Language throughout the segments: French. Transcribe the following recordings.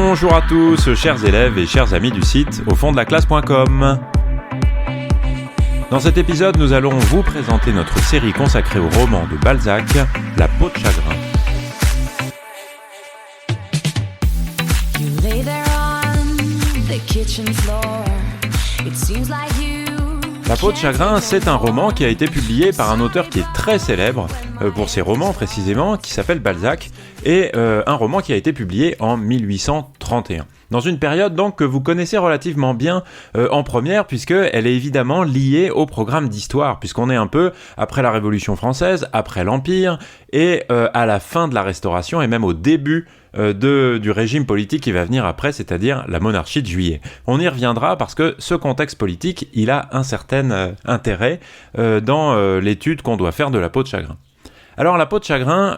Bonjour à tous, chers élèves et chers amis du site aufonddelaclasse.com. Dans cet épisode, nous allons vous présenter notre série consacrée au roman de Balzac, La peau de chagrin. La peau de chagrin, c'est un roman qui a été publié par un auteur qui est très célèbre pour ses romans précisément, qui s'appelle Balzac, et un roman qui a été publié en 1831. Dans une période donc que vous connaissez relativement bien en première, puisqu'elle est évidemment liée au programme d'histoire, puisqu'on est un peu après la Révolution française, après l'Empire, et à la fin de la Restauration, et même au début du régime politique qui va venir après, c'est-à-dire la monarchie de Juillet. On y reviendra parce que ce contexte politique, il a un certain intérêt dans l'étude qu'on doit faire de La peau de chagrin. Alors, La peau de chagrin,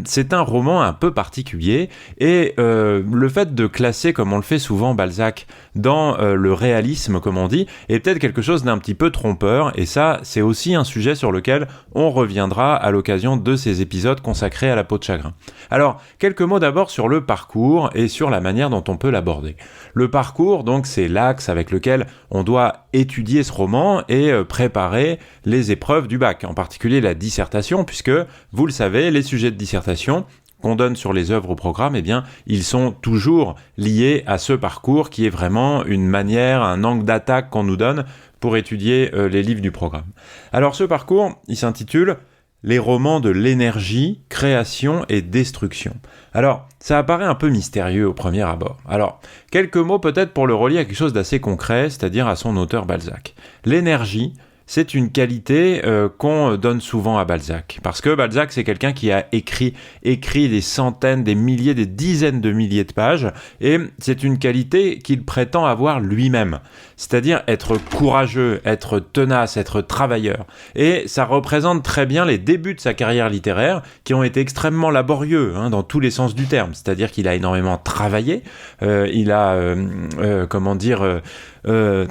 c'est un roman un peu particulier et le fait de classer, comme on le fait souvent, Balzac dans le réalisme, comme on dit, est peut-être quelque chose d'un petit peu trompeur, et ça, c'est aussi un sujet sur lequel on reviendra à l'occasion de ces épisodes consacrés à La peau de chagrin. Alors, quelques mots d'abord sur le parcours et sur la manière dont on peut l'aborder. Le parcours, donc, c'est l'axe avec lequel on doit étudier ce roman et préparer les épreuves du bac, en particulier la dissertation, puisque vous le savez, les sujets de dissertation qu'on donne sur les œuvres au programme, eh bien, ils sont toujours liés à ce parcours qui est vraiment une manière, un angle d'attaque qu'on nous donne pour étudier les livres du programme. Alors, ce parcours, il s'intitule « Les romans de l'énergie, création et destruction ». Alors, ça apparaît un peu mystérieux au premier abord. Alors, quelques mots peut-être pour le relier à quelque chose d'assez concret, c'est-à-dire à son auteur Balzac. L'énergie, c'est une qualité qu'on donne souvent à Balzac. Parce que Balzac, c'est quelqu'un qui a écrit des centaines, des milliers, des dizaines de milliers de pages. Et c'est une qualité qu'il prétend avoir lui-même. C'est-à-dire être courageux, être tenace, être travailleur. Et ça représente très bien les débuts de sa carrière littéraire qui ont été extrêmement laborieux, dans tous les sens du terme. C'est-à-dire qu'il a énormément travaillé. Il a,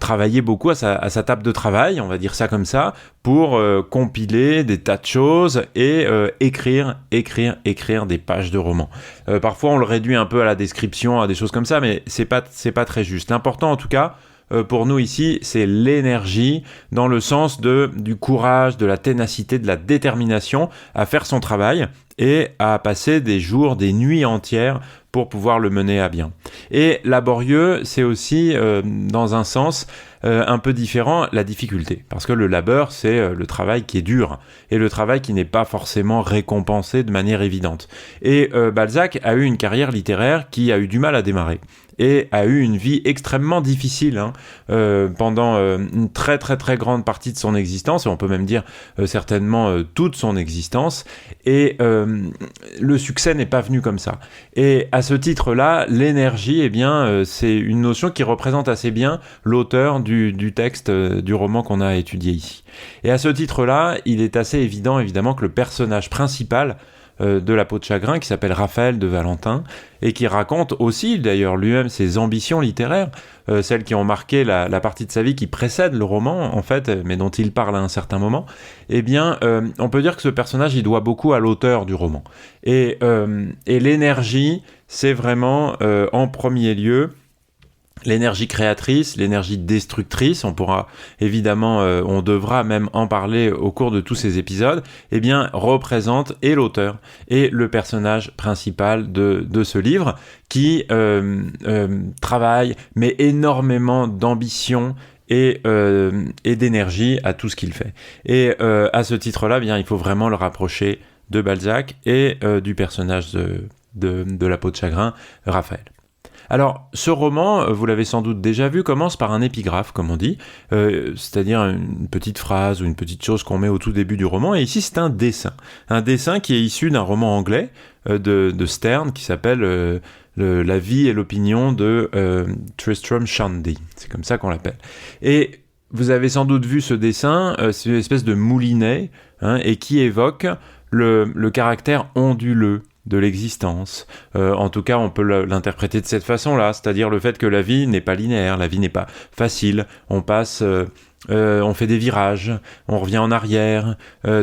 travaillé beaucoup à sa table de travail, on va dire ça comme ça, pour compiler des tas de choses et écrire des pages de romans. Parfois on le réduit un peu à la description, à des choses comme ça, mais c'est pas très juste. L'important en tout cas, pour nous ici, c'est l'énergie dans le sens du courage, de la ténacité, de la détermination à faire son travail et à passer des jours, des nuits entières pour pouvoir le mener à bien. Et laborieux, c'est aussi, dans un sens un peu différent, la difficulté. Parce que le labeur, c'est le travail qui est dur et le travail qui n'est pas forcément récompensé de manière évidente. Et Balzac a eu une carrière littéraire qui a eu du mal à démarrer et a eu une vie extrêmement difficile pendant une très très très grande partie de son existence, et on peut même dire certainement toute son existence, et le succès n'est pas venu comme ça. Et à ce titre-là, l'énergie, eh bien, c'est une notion qui représente assez bien l'auteur du texte du roman qu'on a étudié ici. Et à ce titre-là, il est assez évident, évidemment, que le personnage principal de La peau de chagrin, qui s'appelle Raphaël de Valentin, et qui raconte aussi d'ailleurs lui-même ses ambitions littéraires, celles qui ont marqué la partie de sa vie qui précède le roman en fait, mais dont il parle à un certain moment, eh bien on peut dire que ce personnage il doit beaucoup à l'auteur du roman. Et l'énergie, c'est vraiment en premier lieu l'énergie créatrice, l'énergie destructrice, on pourra évidemment, on devra même en parler au cours de tous ces épisodes, eh bien, représente et l'auteur et le personnage principal de ce livre qui travaille, met énormément d'ambition et d'énergie à tout ce qu'il fait. Et à ce titre-là, bien, il faut vraiment le rapprocher de Balzac et du personnage de La peau de chagrin, Raphaël. Alors, ce roman, vous l'avez sans doute déjà vu, commence par un épigraphe, comme on dit, c'est-à-dire une petite phrase ou une petite chose qu'on met au tout début du roman, et ici c'est un dessin qui est issu d'un roman anglais de Sterne qui s'appelle La vie et l'opinion de Tristram Shandy, c'est comme ça qu'on l'appelle. Et vous avez sans doute vu ce dessin, c'est une espèce de moulinet, et qui évoque le caractère onduleux de l'existence. En tout cas, on peut l'interpréter de cette façon-là, c'est-à-dire le fait que la vie n'est pas linéaire, la vie n'est pas facile. On passe on fait des virages, on revient en arrière.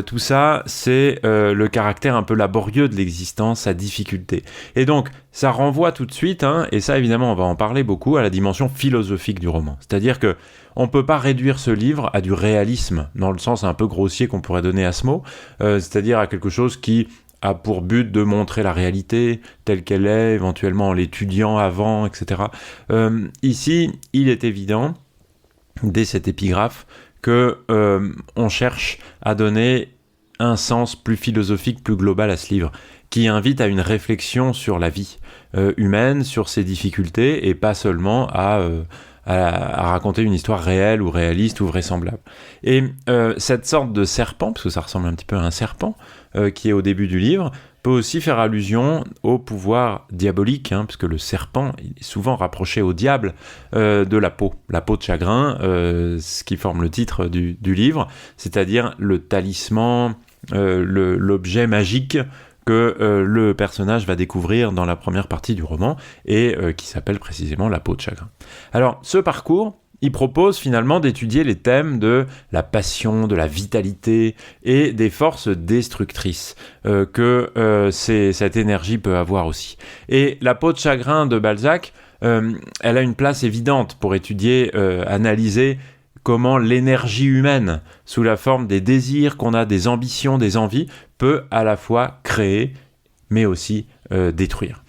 Tout ça, c'est le caractère un peu laborieux de l'existence, sa difficulté. Et donc, ça renvoie tout de suite, et ça évidemment on va en parler beaucoup, à la dimension philosophique du roman. C'est-à-dire que on peut pas réduire ce livre à du réalisme, dans le sens un peu grossier qu'on pourrait donner à ce mot, c'est-à-dire à quelque chose qui a pour but de montrer la réalité telle qu'elle est, éventuellement en l'étudiant avant, etc. Ici, il est évident, dès cette épigraphe, que on cherche à donner un sens plus philosophique, plus global à ce livre, qui invite à une réflexion sur la vie humaine, sur ses difficultés, et pas seulement à raconter une histoire réelle ou réaliste ou vraisemblable. Et cette sorte de serpent, parce que ça ressemble un petit peu à un serpent, qui est au début du livre, peut aussi faire allusion au pouvoir diabolique, puisque le serpent est souvent rapproché au diable de la peau de chagrin, ce qui forme le titre du livre, c'est-à-dire le talisman, l'objet magique que le personnage va découvrir dans la première partie du roman et qui s'appelle précisément la peau de chagrin. Alors, ce parcours, il propose finalement d'étudier les thèmes de la passion, de la vitalité et des forces destructrices que cette énergie peut avoir aussi. Et la peau de chagrin de Balzac, elle a une place évidente pour étudier, analyser comment l'énergie humaine, sous la forme des désirs qu'on a, des ambitions, des envies, peut à la fois créer, mais aussi détruire.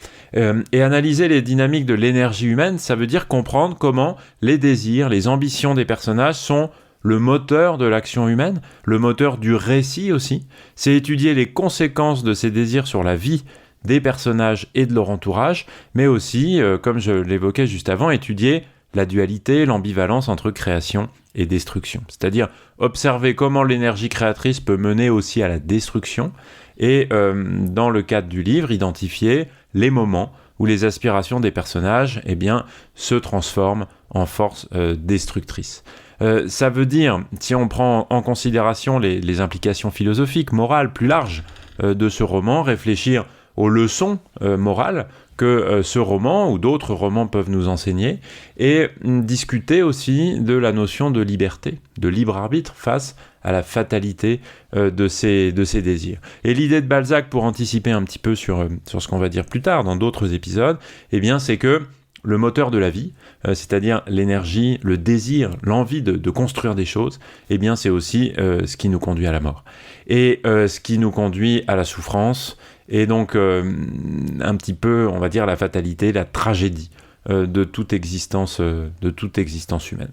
Et analyser les dynamiques de l'énergie humaine, ça veut dire comprendre comment les désirs, les ambitions des personnages sont le moteur de l'action humaine, le moteur du récit aussi. C'est étudier les conséquences de ces désirs sur la vie des personnages et de leur entourage, mais aussi, comme je l'évoquais juste avant, étudier la dualité, l'ambivalence entre création et destruction. C'est-à-dire observer comment l'énergie créatrice peut mener aussi à la destruction et, dans le cadre du livre, identifier les moments où les aspirations des personnages se transforment en force destructrice. Ça veut dire, si on prend en considération les implications philosophiques, morales, plus larges de ce roman, réfléchir aux leçons morales que ce roman ou d'autres romans peuvent nous enseigner, et discuter aussi de la notion de liberté, de libre arbitre face à la fatalité de ces désirs. Et l'idée de Balzac, pour anticiper un petit peu sur ce qu'on va dire plus tard dans d'autres épisodes, c'est que le moteur de la vie, c'est-à-dire l'énergie, le désir, l'envie de construire des choses, c'est aussi ce qui nous conduit à la mort. Et ce qui nous conduit à la souffrance, et donc un petit peu, on va dire, la fatalité, la tragédie de toute existence humaine.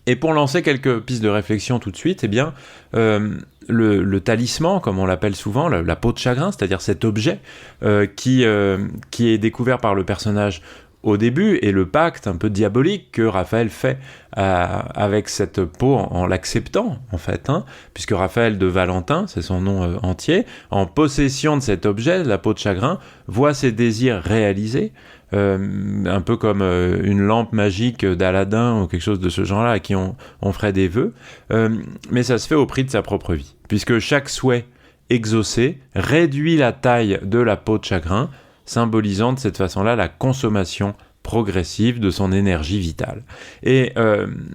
Et pour lancer quelques pistes de réflexion tout de suite, le talisman, comme on l'appelle souvent, la peau de chagrin, c'est-à-dire cet objet qui est découvert par le personnage au début, et le pacte un peu diabolique que Raphaël fait avec cette peau en l'acceptant, en fait, puisque Raphaël de Valentin, c'est son nom entier, en possession de cet objet, la peau de chagrin, voit ses désirs réalisés, un peu comme une lampe magique d'Aladin ou quelque chose de ce genre-là à qui on ferait des vœux, mais ça se fait au prix de sa propre vie, puisque chaque souhait exaucé réduit la taille de la peau de chagrin, symbolisant de cette façon-là la consommation progressive de son énergie vitale. Et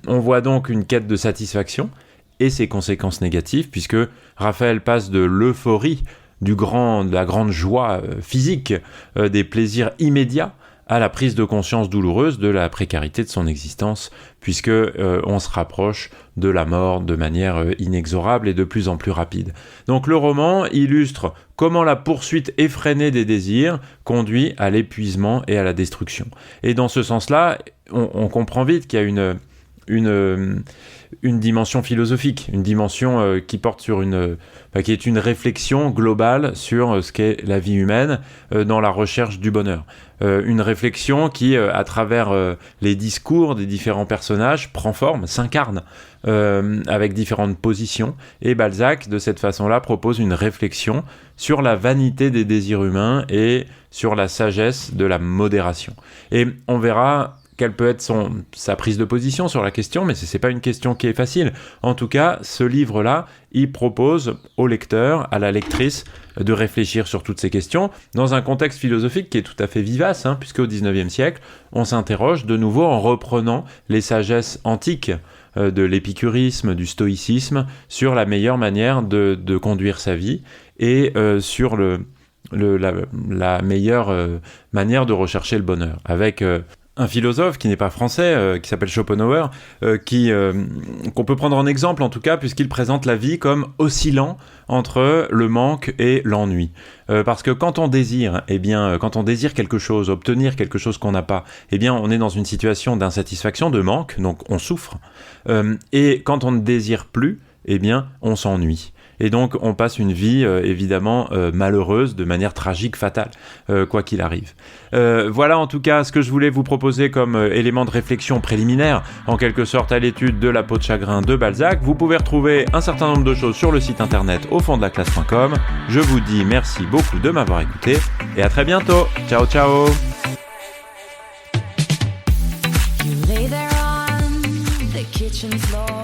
on voit donc une quête de satisfaction et ses conséquences négatives, puisque Raphaël passe de l'euphorie, de la grande joie physique, des plaisirs immédiats, à la prise de conscience douloureuse de la précarité de son existence, puisque on se rapproche de la mort de manière inexorable et de plus en plus rapide. Donc le roman illustre comment la poursuite effrénée des désirs conduit à l'épuisement et à la destruction. Et dans ce sens-là, on comprend vite qu'il y a une dimension philosophique, une dimension qui porte sur qui est une réflexion globale sur ce qu'est la vie humaine dans la recherche du bonheur. Une réflexion qui, à travers les discours des différents personnages, prend forme, s'incarne avec différentes positions. Et Balzac, de cette façon-là, propose une réflexion sur la vanité des désirs humains et sur la sagesse de la modération. Et on verra quelle peut être sa prise de position sur la question, mais ce n'est pas une question qui est facile. En tout cas, ce livre-là, il propose au lecteur, à la lectrice, de réfléchir sur toutes ces questions dans un contexte philosophique qui est tout à fait vivace, puisque au XIXe siècle, on s'interroge de nouveau en reprenant les sagesses antiques de l'épicurisme, du stoïcisme, sur la meilleure manière de conduire sa vie et sur la meilleure manière de rechercher le bonheur. Avec un philosophe qui n'est pas français, qui s'appelle Schopenhauer, qu'on peut prendre en exemple en tout cas, puisqu'il présente la vie comme oscillant entre le manque et l'ennui. Parce que quand on désire, quand on désire quelque chose, obtenir quelque chose qu'on n'a pas, on est dans une situation d'insatisfaction, de manque, donc on souffre. Et quand on ne désire plus, on s'ennuie. Et donc on passe une vie évidemment malheureuse, de manière tragique, fatale, quoi qu'il arrive. Voilà en tout cas ce que je voulais vous proposer comme élément de réflexion préliminaire, en quelque sorte à l'étude de La peau de chagrin de Balzac. Vous pouvez retrouver un certain nombre de choses sur le site internet aufonddelaclasse.com. Je vous dis merci beaucoup de m'avoir écouté et à très bientôt. Ciao ciao. You lay there on the kitchen floor.